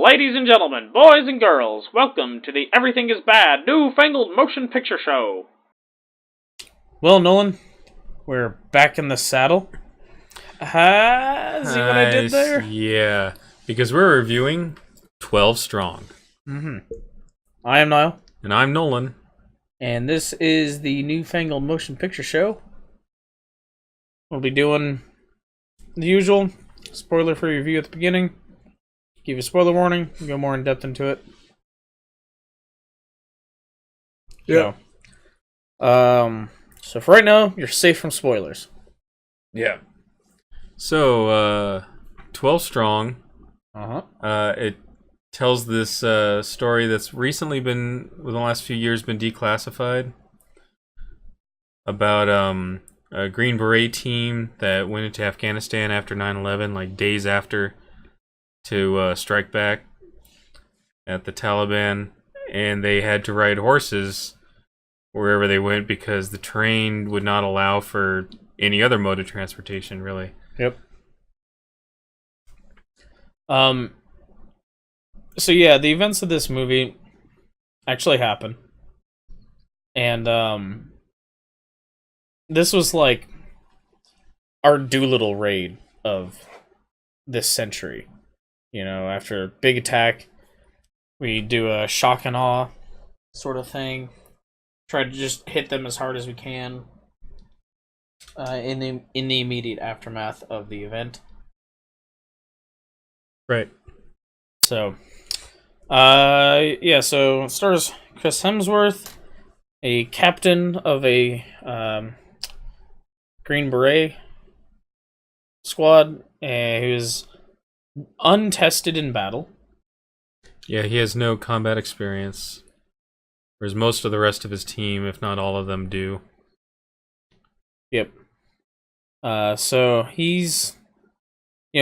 Ladies and gentlemen, boys and girls, welcome to the Everything is Bad new Fangled motion picture show. Well, Nolan, we're back in the saddle. See what I did there? Yeah, because we're reviewing 12 Strong. I am Niall. And I'm Nolan. And this is the new Fangled motion picture show. We'll be doing the usual spoiler-free review at the beginning. Give you a spoiler warning. We'll go more in depth into it. Yeah. So for right now, you're safe from spoilers. Yeah. So, 12 Strong. It tells this story that's recently been, within the last few years, been declassified. About a Green Beret team that went into Afghanistan after 9/11, like days after, to strike back at the Taliban, and they had to ride horses wherever they went because the terrain would not allow for any other mode of transportation, really. Yep. So yeah, the events of this movie actually happen. And this was like our Doolittle raid of this century. You know, after a big attack, we do a shock and awe sort of thing. Try to just hit them as hard as we can in the immediate aftermath of the event. Right. So, so it stars Chris Hemsworth, a captain of a Green Beret squad, who's untested in battle. Yeah, he has no combat experience, whereas most of the rest of his team, if not all of them, do. Yep. So he's,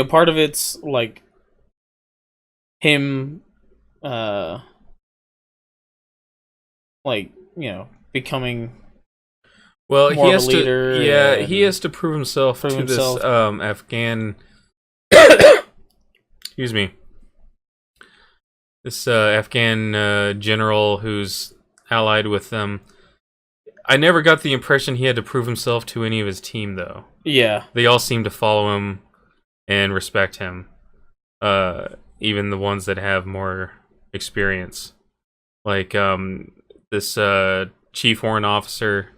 part of it's like him, becoming well, more he of has a leader. he has to prove himself to this Afghan. Excuse me. This Afghan general who's allied with them. I never got the impression he had to prove himself to any of his team, though. Yeah. They all seem to follow him and respect him. Even the ones that have more experience. Like this chief warrant officer.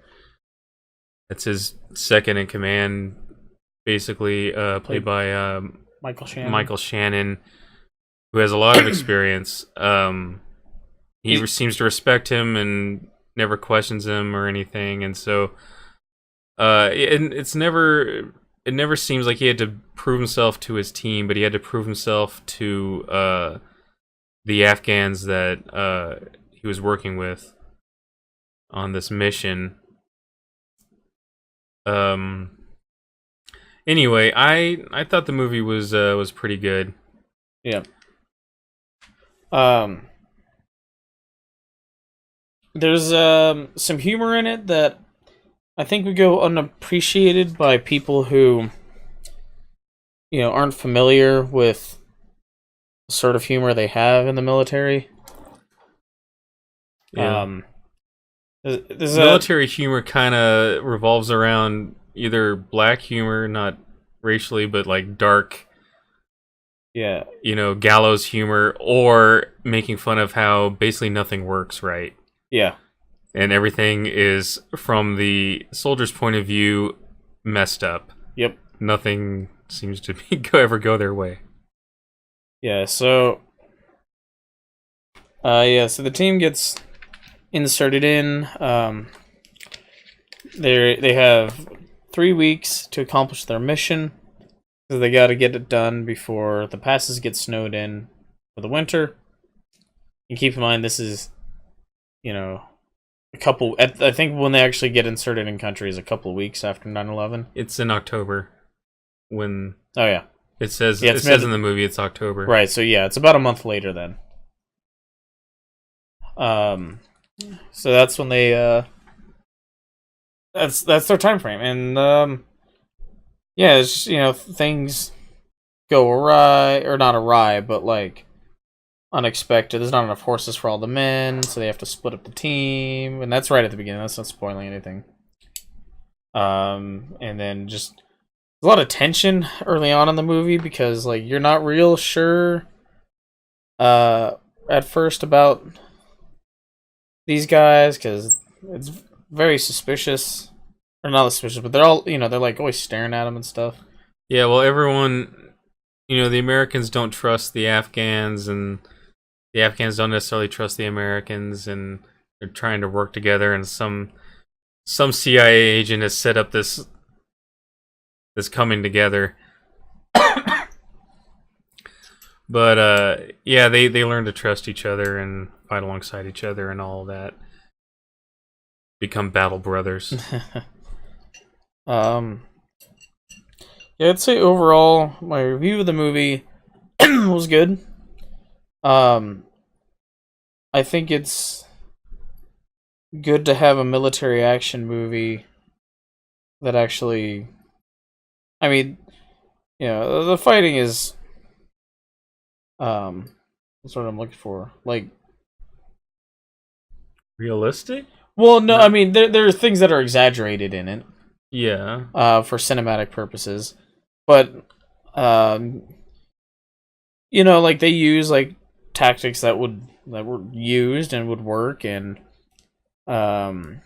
That's his second in command, basically, played by Michael Shannon, who has a lot of experience. He seems to respect him and never questions him or anything, and so it never seems like he had to prove himself to his team, but he had to prove himself to the Afghans that he was working with on this mission. Anyway, I thought the movie was pretty good. Yeah. There's some humor in it that I think would go unappreciated by people who aren't familiar with the sort of humor they have in the military. Yeah. Military humor kind of revolves around either black humor, not racially, but like dark, gallows humor, or making fun of how basically nothing works right. Yeah. And everything is, from the soldier's point of view, messed up. Yep. Nothing seems to ever go their way. Yeah, so so the team gets inserted in. They have 3 weeks to accomplish their mission, so they got to get it done before the passes get snowed in for the winter. And keep in mind, this is, a couple. I think when they actually get inserted in country is a couple of weeks after 9/11. It's in October when. Oh yeah. It says in the movie it's October. Right. So yeah, it's about a month later then. So that's when they that's their time frame, and it's just, things go awry, or not awry, but like unexpected. There's not enough horses for all the men, so they have to split up the team, and that's right at the beginning. That's not spoiling anything. And then just a lot of tension early on in the movie because like you're not real sure at first about these guys because it's very suspicious. Or not suspicious, but they're all, they're like always staring at him and stuff. Yeah, well, everyone, the Americans don't trust the Afghans, and the Afghans don't necessarily trust the Americans, and they're trying to work together, and some CIA agent has set up this coming together. But yeah, they learn to trust each other and fight alongside each other and all of that. Become battle brothers. Yeah, I'd say overall my review of the movie was good. I think it's good to have a military action movie that actually, I mean, the fighting is that's what I'm looking for. Like realistic? Well, no, I mean there are things that are exaggerated in it. Yeah. For cinematic purposes, but like they use like tactics that were used and would work, and no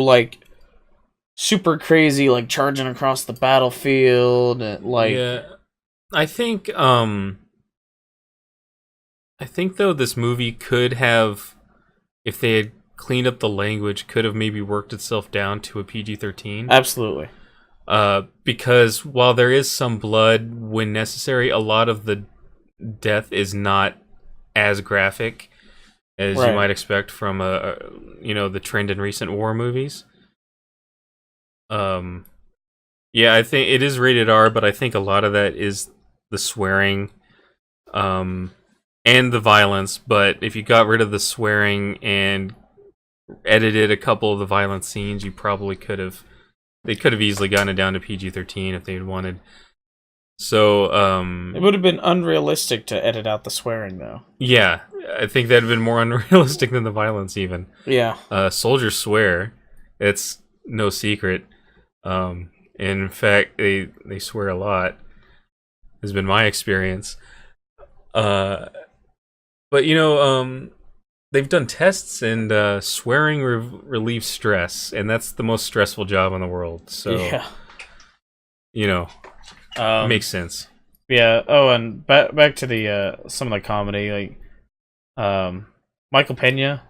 like super crazy like charging across the battlefield, and, like yeah. I think though this movie could have, if they had cleaned up the language, could have maybe worked itself down to a PG-13. Absolutely. Because while there is some blood when necessary, a lot of the death is not as graphic as you might expect from the trend in recent war movies. Yeah, I think it is rated R, but I think a lot of that is the swearing, and the violence. But if you got rid of the swearing and edited a couple of the violent scenes, you probably could have. They could have easily gotten it down to PG-13 if they'd wanted. So, it would have been unrealistic to edit out the swearing, though. Yeah, I think that'd have been more unrealistic than the violence, even. Yeah. Soldiers swear. It's no secret. In fact, they swear a lot. Has been my experience. But they've done tests, and swearing relieves stress, and that's the most stressful job in the world. So, yeah. It makes sense. Yeah. Oh, and back to the some of the comedy, like Michael Pena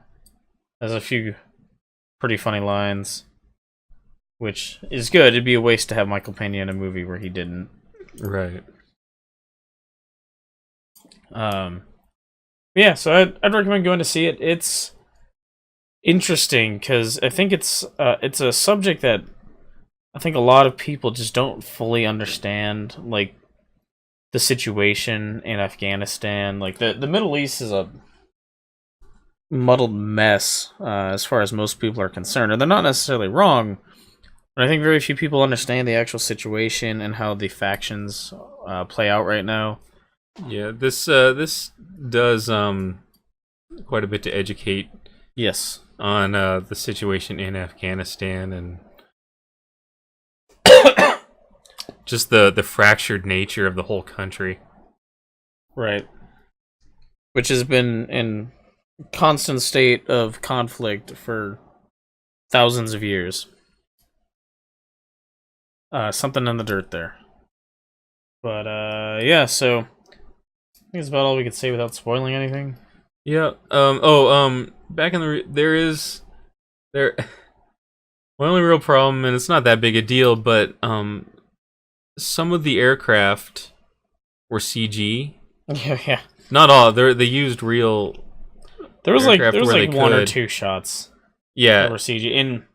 has a few pretty funny lines, which is good. It'd be a waste to have Michael Pena in a movie where he didn't. Right. Yeah, so I'd recommend going to see it. It's interesting because I think it's a subject that I think a lot of people just don't fully understand, like the situation in Afghanistan. Like the Middle East is a muddled mess as far as most people are concerned, and they're not necessarily wrong. But I think very few people understand the actual situation and how the factions play out right now. Yeah, this does quite a bit to educate. Yes. On the situation in Afghanistan and just the fractured nature of the whole country. Right. Which has been in constant state of conflict for thousands of years. Something in the dirt there. But yeah, so I think that's about all we could say without spoiling anything. Yeah. Back in the my only real problem, and it's not that big a deal, but some of the aircraft were CG. Yeah. Not all. They used real. There was like one or two shots. Yeah. That were CG. In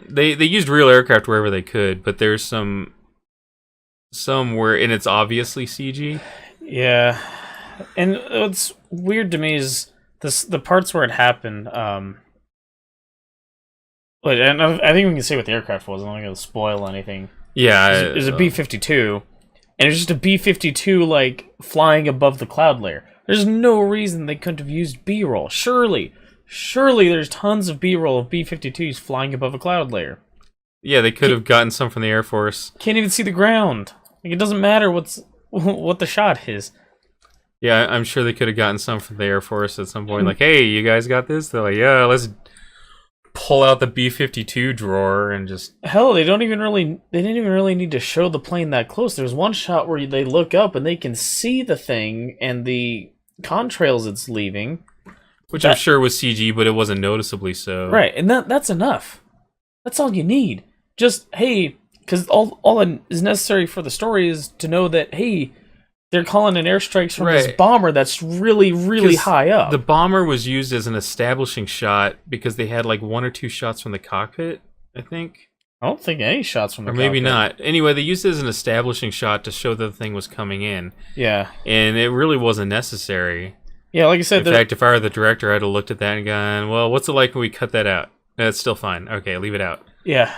they used real aircraft wherever they could, but there's some where, and it's obviously CG. Yeah. And what's weird to me is the parts where it happened. And I think we can say what the aircraft was. I'm not going to spoil anything. Yeah, It was a B-52, and it's just a B-52 like flying above the cloud layer. There's no reason they couldn't have used B-roll. Surely there's tons of B-roll of B-52s flying above a cloud layer. Yeah, they could have gotten some from the Air Force. Can't even see the ground. Like, it doesn't matter what the shot is. Yeah, I'm sure they could have gotten some from the Air Force at some point. Like, hey, you guys got this? They're like, yeah, let's pull out the B-52 drawer and just... Hell, they didn't even really need to show the plane that close. There's one shot where they look up and they can see the thing and the contrails it's leaving. Which I'm sure was CG, but it wasn't noticeably so. Right, and that's enough. That's all you need. Just, hey, because all that is necessary for the story is to know that, hey, they're calling in airstrikes from this bomber that's really, really high up. The bomber was used as an establishing shot because they had like 1 or 2 shots from the cockpit, I think. I don't think any shots from the cockpit. Or maybe not. Anyway, they used it as an establishing shot to show that the thing was coming in. Yeah. And it really wasn't necessary. Yeah, like I said... In fact, if I were the director, I'd have looked at that and gone, well, what's it like when we cut that out? That's still fine. Okay, leave it out. Yeah.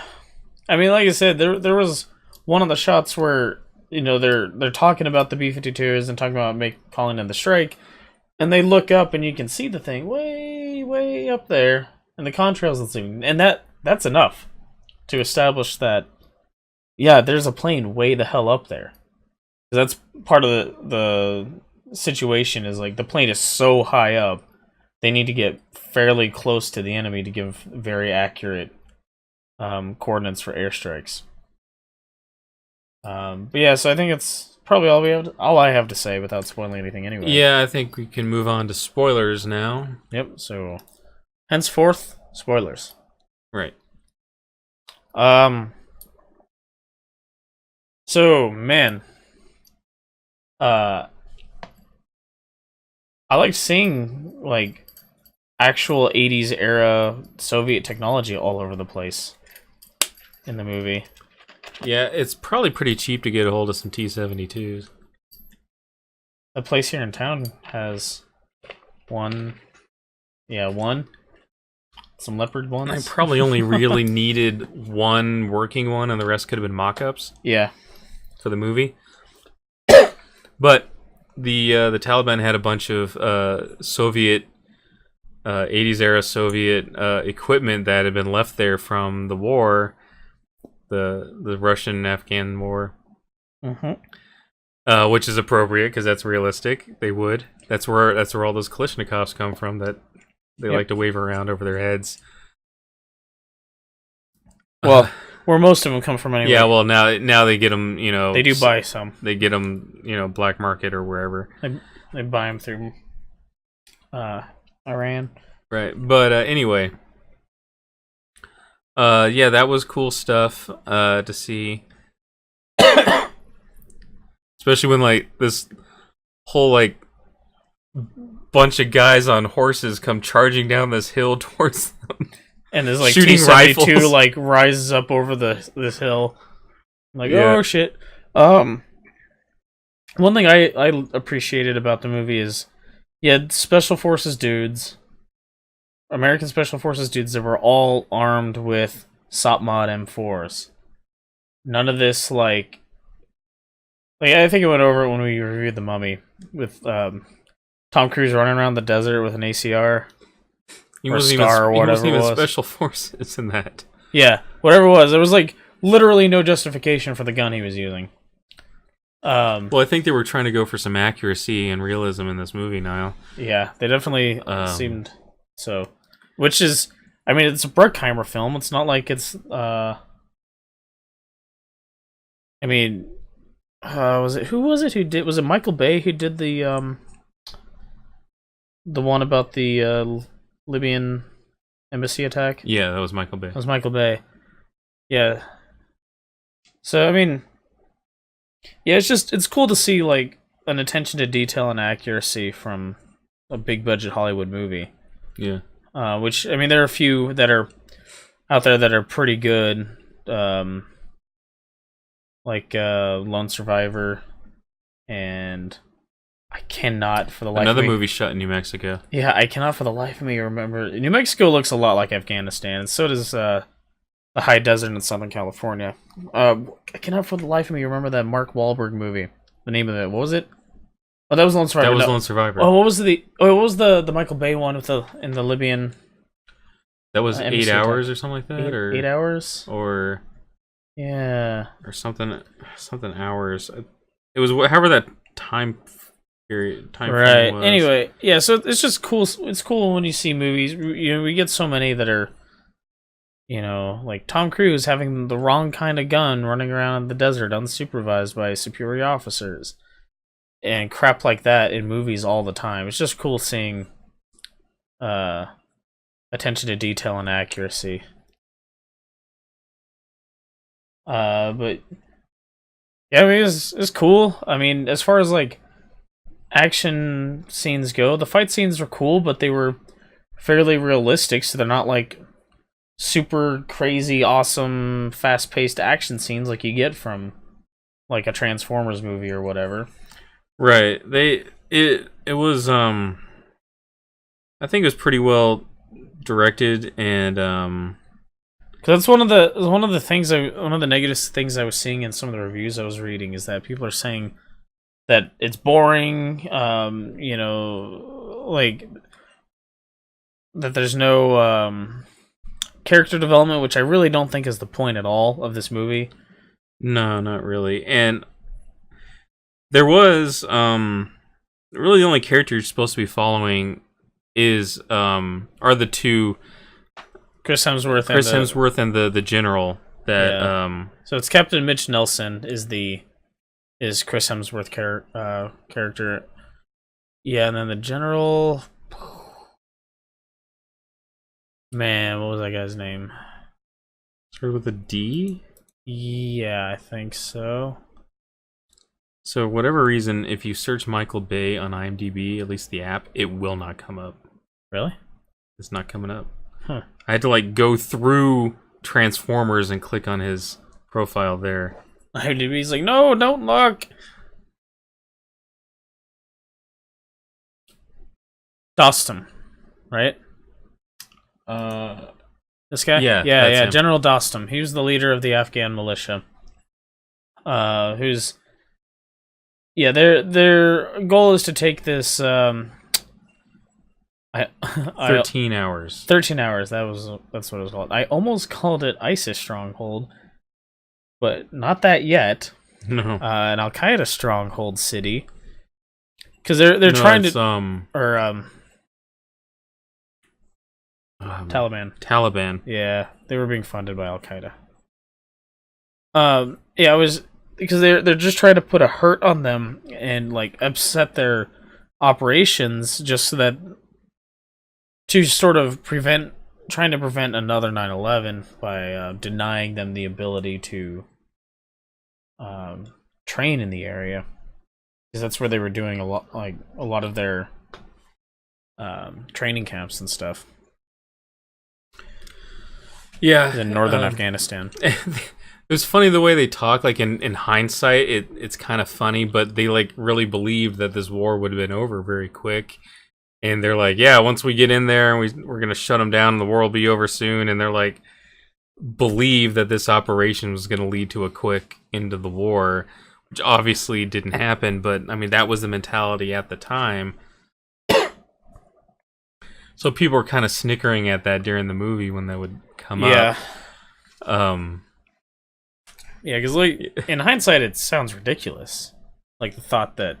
I mean, like I said, there was one of the shots where... You know, they're talking about the B-52s and talking about calling in the strike, and they look up and you can see the thing way, way up there, and the contrails that's leaving, and that's enough to establish that, yeah, there's a plane way the hell up there. That's part of the situation is like the plane is so high up, they need to get fairly close to the enemy to give very accurate coordinates for airstrikes. But yeah, so I think it's probably all I have to say without spoiling anything anyway. Yeah, I think we can move on to spoilers now. Yep, so henceforth, spoilers. Right. So, man. I like seeing, like, actual 80s era Soviet technology all over the place in the movie. Yeah, it's probably pretty cheap to get a hold of some T-72s. A place here in town has one. Yeah, one. Some Leopard ones. I probably only really needed one working one, and the rest could have been mock-ups. Yeah. For the movie. But the Taliban had a bunch of Soviet 80s era Soviet equipment that had been left there from the war. The Russian-Afghan war, which is appropriate because that's realistic. They would. That's where all those Kalashnikovs come from that they like to wave around over their heads. Well, where most of them come from anyway. Yeah. Well, now they get them. You know, they do buy some. They get them. You know, black market or wherever. They buy them through Iran. Right. But anyway. Yeah, that was cool stuff to see. Especially when, like, this whole, like, bunch of guys on horses come charging down this hill towards them. And there's, like, shooting T-72, rifles. like, rises up over this hill. I'm like, yeah. Oh, shit. One thing I appreciated about the movie is, yeah, Special Forces dudes... American Special Forces dudes that were all armed with SOP-mod M4s. None of this, like I think I went over it when we reviewed The Mummy, with Tom Cruise running around the desert with an ACR. He wasn't even Special Forces in that. Yeah, whatever it was. There was, like, literally no justification for the gun he was using. Well, I think they were trying to go for some accuracy and realism in this movie, Niall. Yeah, they definitely seemed so... Which is, I mean, it's a Bruckheimer film. It's not like it's, I mean, who was it who did, was it Michael Bay who did the one about the, Libyan embassy attack? Yeah, that was Michael Bay. That was Michael Bay. Yeah. So, I mean, yeah, it's cool to see, like, an attention to detail and accuracy from a big budget Hollywood movie. Yeah. Which, I mean, there are a few that are out there that are pretty good, like Lone Survivor, and I cannot for the life of me... Another movie shot in New Mexico. Yeah, I cannot for the life of me remember... New Mexico looks a lot like Afghanistan, and so does the high desert in Southern California. I cannot for the life of me remember that Mark Wahlberg movie. The name of it. What was it? Oh, that was Lone Survivor. That was Lone Survivor. Oh, what was the Michael Bay one with in the Libyan? That was 8 hours type. or something like that, or 8 hours, or yeah, or something hours. It was however that time period time right. frame was. Anyway, yeah. So it's just cool. It's cool when you see movies. We get so many that are, like Tom Cruise having the wrong kind of gun running around in the desert unsupervised by superior officers, and crap like that in movies all the time. It's just cool seeing, attention to detail and accuracy. But yeah, I mean, it's cool. I mean, as far as like action scenes go, the fight scenes were cool, but they were fairly realistic, so they're not like super crazy, awesome, fast-paced action scenes like you get from like a Transformers movie or whatever. Right. It was I think it was pretty well directed, and because that's one of the negative things I was seeing in some of the reviews I was reading is that people are saying that it's boring, like that there's no character development, which I really don't think is the point at all of this movie. no, not really. And there was really the only character you're supposed to be following is are the two Chris Hemsworth and the general that So it's Captain Mitch Nelson is Chris Hemsworth character. Yeah, and then the general, man, what was that guy's name? started with a D? Yeah, I think so. So whatever reason, if you search Michael Bay on IMDb, at least the app, it will not come up. Really? It's not coming up. Huh. I had to like go through Transformers and click on his profile there. IMDb's like, no, don't look. Dostum, right? This guy? Yeah, yeah. that's him. General Dostum. He was the leader of the Afghan militia. Their goal is to take this. 13 hours. 13 hours. That's what it was called. I almost called it ISIS stronghold, but not that yet. No. An Al Qaeda stronghold city, because they're trying to Taliban. Yeah, they were being funded by Al Qaeda. It was because they're just trying to put a hurt on them and like upset their operations, just so that to sort of trying to prevent another 9/11 by denying them the ability to train in the area, because that's where they were doing a lot of their training camps and stuff. Yeah, in northern Afghanistan. It was funny the way they talk. Like in hindsight, it's kind of funny, but they like really believed that this war would have been over very quick. And they're like, yeah, once we get in there and we're gonna shut them down, and the war will be over soon. And they're like, believe that this operation was gonna lead to a quick end of the war, which obviously didn't happen. But I mean, that was the mentality at the time. So people were kind of snickering at that during the movie when that would come up. Yeah, because like in hindsight, it sounds ridiculous. Like the thought that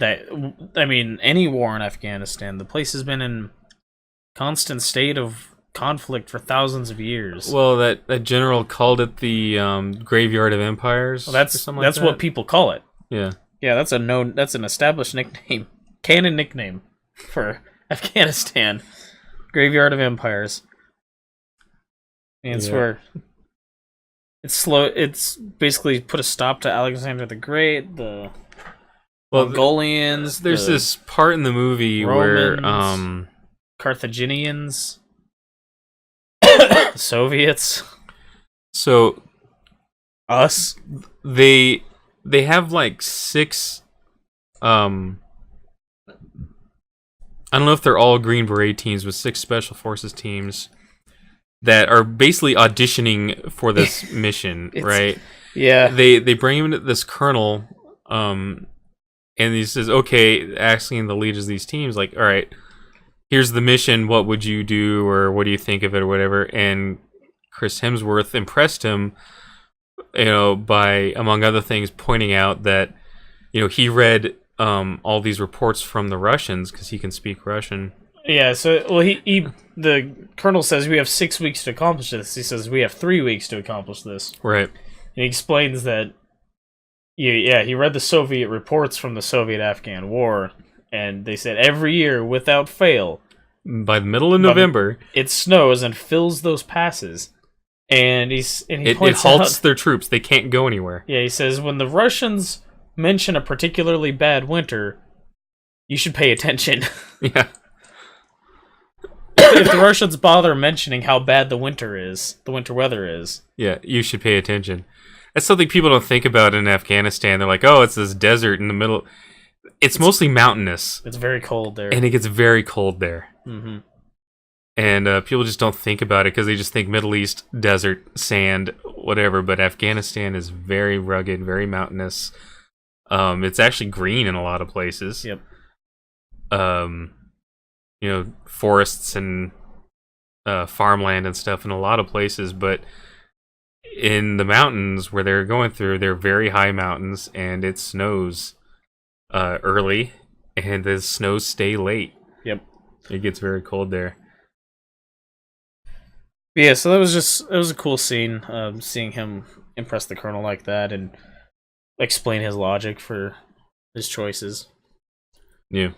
I mean, any war in Afghanistan, the place has been in constant state of conflict for thousands of years. Well, that general called it the graveyard of empires. Well, that's what people call it. Yeah, that's an established nickname, canon nickname for Afghanistan, graveyard of empires. And it's where it's basically put a stop to Alexander the Great, the Mongolians. There's this part in the movie Romans, where Carthaginians, Soviets. So us. They have like 6 I don't know if they're all Green Beret teams, with 6 special forces teams that are basically auditioning for this mission, right? Yeah. They bring him to this colonel, and he says, okay, asking the leaders of these teams, like, all right, here's the mission, what would you do, or what do you think of it, or whatever. And Chris Hemsworth impressed him, by, among other things, pointing out that, he read all these reports from the Russians, because he can speak Russian. Yeah, so, well, the colonel says we have 6 weeks to accomplish this. He says we have 3 weeks to accomplish this. Right. And he explains that, he read the Soviet reports from the Soviet-Afghan War, and they said every year, without fail, by the middle of November, it snows and fills those passes. And he points halts out, their troops. They can't go anywhere. Yeah, he says when the Russians mention a particularly bad winter, you should pay attention. Yeah. If the Russians bother mentioning how bad the winter weather is. Yeah, you should pay attention. That's something people don't think about in Afghanistan. They're like, oh, it's this desert in the middle. It's mostly mountainous. It's very cold there. And it gets very cold there. Mm-hmm. And people just don't think about it because they just think Middle East, desert, sand, whatever. But Afghanistan is very rugged, very mountainous. It's actually green in a lot of places. Yep. Forests and farmland and stuff in a lot of places. But in the mountains where they're going through, they're very high mountains, and it snows early, and the snows stay late. Yep. It gets very cold there. Yeah, so it was a cool scene, seeing him impress the colonel like that and explain his logic for his choices. Yeah.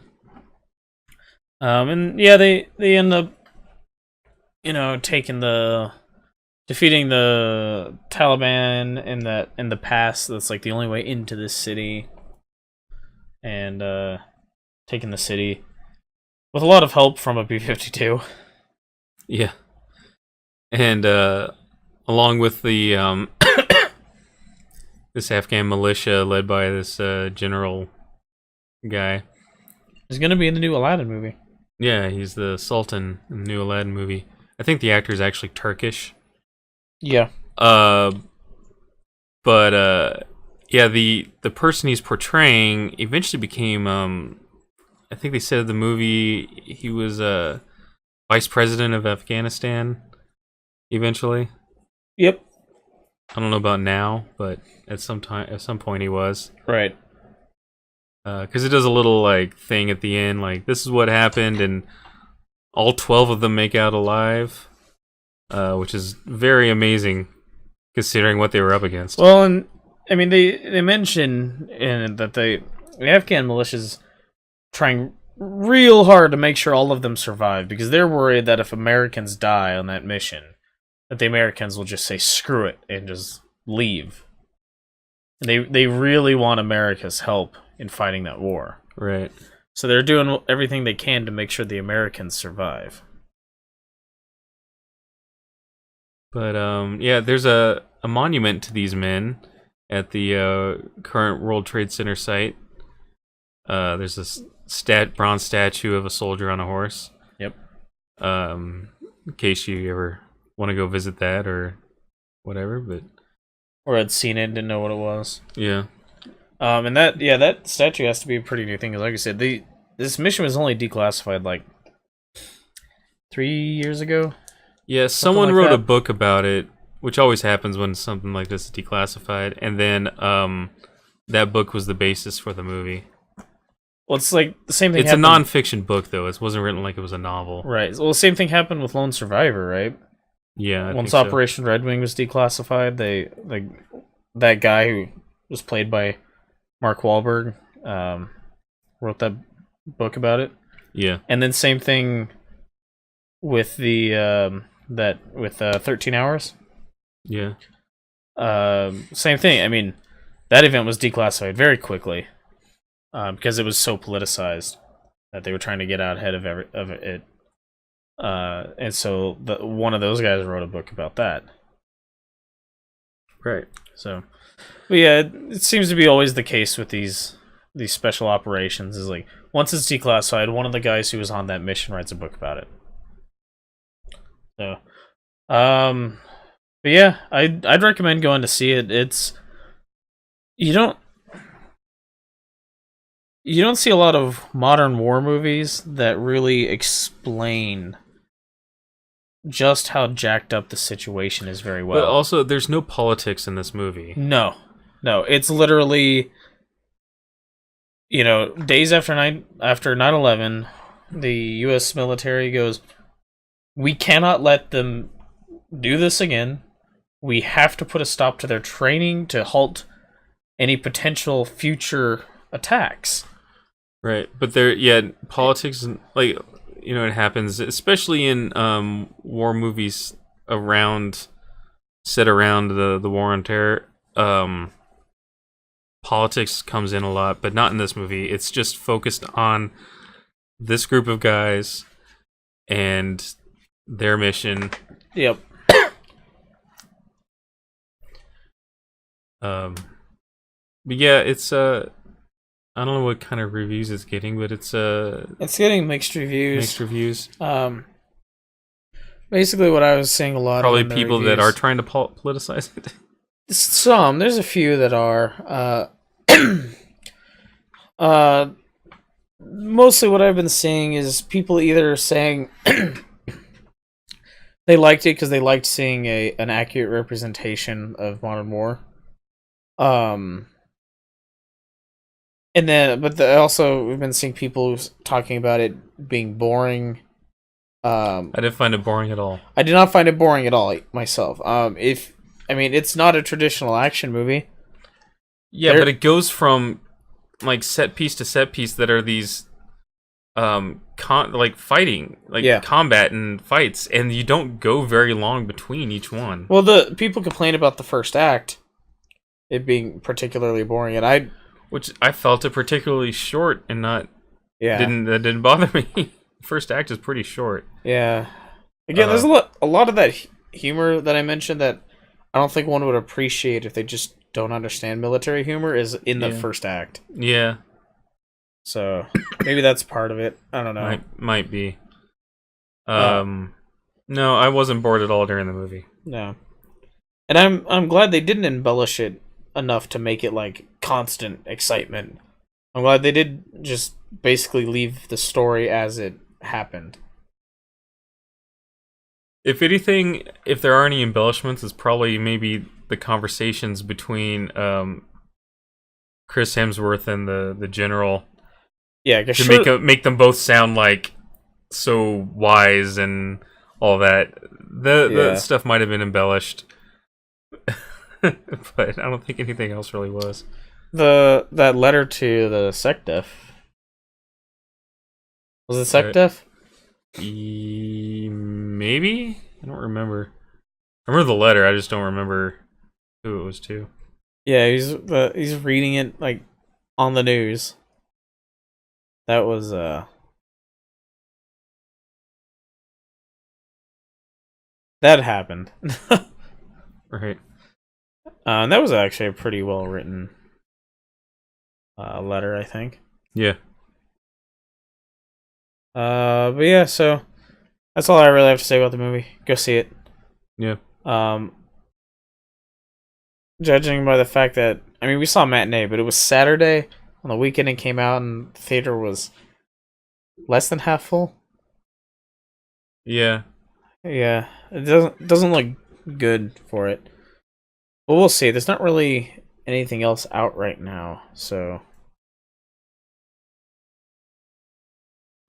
And yeah, they end up, defeating the Taliban in the pass that's like the only way into this city, and taking the city with a lot of help from a B-52. Yeah. And along with the this Afghan militia led by this general guy. He's gonna be in the new Aladdin movie. Yeah, he's the Sultan in the new Aladdin movie. I think the actor is actually Turkish. Yeah. The person he's portraying eventually became I think they said in the movie he was vice president of Afghanistan eventually. Yep. I don't know about now, but at some point he was. Right. Because it does a little like thing at the end, like this is what happened, and all 12 of them make out alive, which is very amazing considering what they were up against. Well, and I mean they mention that the Afghan militia's trying real hard to make sure all of them survive because they're worried that if Americans die on that mission, that the Americans will just say screw it and just leave. And they really want America's help in fighting that war. Right. So they're doing everything they can to make sure the Americans survive. But there's a monument to these men at the current World Trade Center site. There's a bronze statue of a soldier on a horse. Yep. In case you ever want to go visit that or whatever, but or had seen it and didn't know what it was. Yeah. And that statue has to be a pretty new thing. Because like I said, this mission was only declassified like 3 years ago. Yeah, someone wrote a book about it, which always happens when something like this is declassified, and then that book was the basis for the movie. Well, it's like the same thing. It's a non-fiction book, though. It wasn't written like it was a novel. Right. Well, the same thing happened with Lone Survivor, right? Yeah. Once Operation Red Wing was declassified, that guy who was played by Mark Wahlberg wrote that book about it. Yeah. And then same thing with the 13 Hours. Yeah. Same thing. I mean, that event was declassified very quickly because it was so politicized that they were trying to get out ahead of it. And so one of those guys wrote a book about that. Right. So, but yeah, it seems to be always the case with these special operations. Is like once it's declassified, one of the guys who was on that mission writes a book about it. So, But yeah, I'd recommend going to see it. It's you don't you don't see a lot of modern war movies that really explain just how jacked up the situation is very well. But also, there's no politics in this movie. No, it's literally, days after 9/11, the U.S. military goes, we cannot let them do this again. We have to put a stop to their training to halt any potential future attacks. Right, but politics, like, it happens, especially in war movies set around the war on terror. Politics comes in a lot, but not in this movie. It's just focused on this group of guys and their mission. Yep. But yeah, it's I don't know what kind of reviews it's getting, but it's getting mixed reviews. Mixed reviews. Basically what I was seeing a lot probably of people reviews, that are trying to politicize it. There's a few that are. Mostly what I've been seeing is people either saying they liked it because they liked seeing an accurate representation of modern war. Also we've been seeing people talking about it being boring. I didn't find it boring at all. I did not find it boring at all myself. It's not a traditional action movie. Yeah, but it goes from like set piece to set piece that are these fighting, combat and fights, and you don't go very long between each one. Well, the people complain about the first act, it being particularly boring, and which I felt it particularly short and not. Yeah. That didn't bother me. First act is pretty short. Yeah. Again, there's a lot of that humor that I mentioned that I don't think one would appreciate if they just don't understand military humor is in the first act. Yeah. So maybe that's part of it. I don't know. Might be. No, I wasn't bored at all during the movie. No. And I'm glad they didn't embellish it enough to make it like constant excitement. I'm glad they did just basically leave the story as it happened. If anything, if there are any embellishments, it's probably maybe the conversations between Chris Hemsworth and the general. Yeah, to make them both sound like so wise and all that. The stuff might have been embellished, but I don't think anything else really was. That letter to the SecDef. Was it SecDef? Maybe? I don't remember. I remember the letter, I just don't remember who it was to. Yeah, he's reading it like on the news. That was that happened. Right. And that was actually a pretty well written letter, I think. Yeah. But yeah, so that's all I really have to say about the movie. Go see it. Yeah. Judging by the fact that we saw matinee, but it was Saturday on the weekend it came out, and the theater was less than half full. Yeah. Yeah, it doesn't look good for it. But we'll see. There's not really anything else out right now, so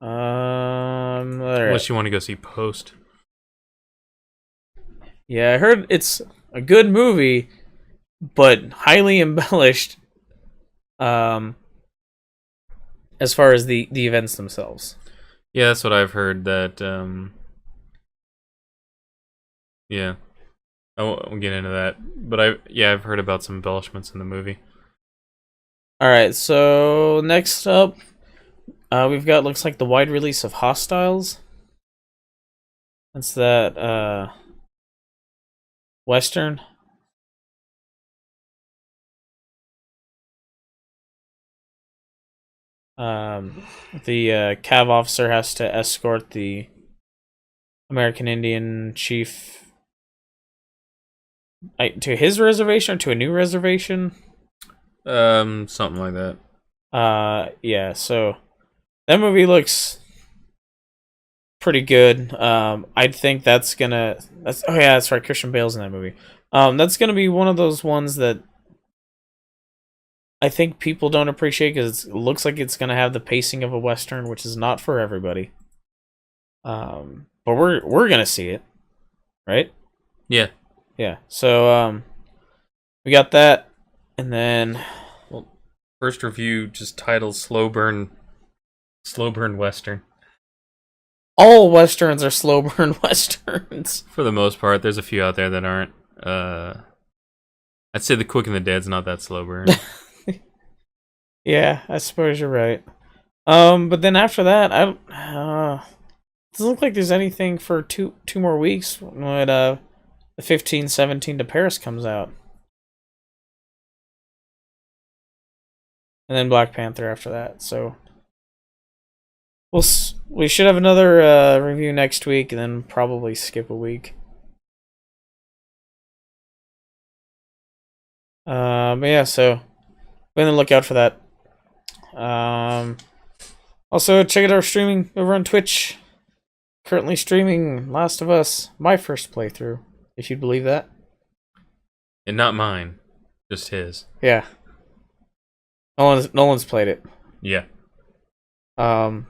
unless you want to go see Post. Yeah, I heard it's a good movie, but highly embellished. As far as the events themselves. Yeah, that's what I've heard. That yeah, I won't get into that. But I've heard about some embellishments in the movie. All right, so next up, we've got looks like the wide release of Hostiles. That's that Western. The Cav officer has to escort the American Indian chief to his reservation or to a new reservation. Something like that. Yeah. So that movie looks pretty good. I think that's gonna. Oh yeah, that's right. Christian Bale's in that movie. That's gonna be one of those ones that I think people don't appreciate because it looks like it's gonna have the pacing of a western, which is not for everybody. But we're gonna see it, right? Yeah. Yeah. So we got that, and then First review just titled Slow Burn Western. all westerns are slow burn westerns. For the most part, there's a few out there that aren't. I'd say The Quick and the Dead's not that slow burn. Yeah, I suppose you're right. But then after that, doesn't look like there's anything for two more weeks when the 15/17 to Paris comes out, and then Black Panther after that. So we should have another review next week, and then probably skip a week. But yeah, so be on the lookout for that. Also check out our streaming over on Twitch. Currently streaming Last of Us, my first playthrough, if you'd believe that. And not mine, just his. Yeah. Nolan's played it. Yeah.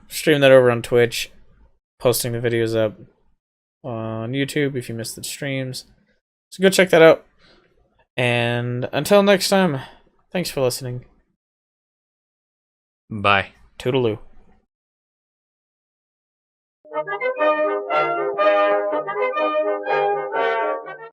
Stream that over on Twitch. Posting the videos up on YouTube if you missed the streams. So go check that out. And until next time, thanks for listening. Bye. Toodaloo.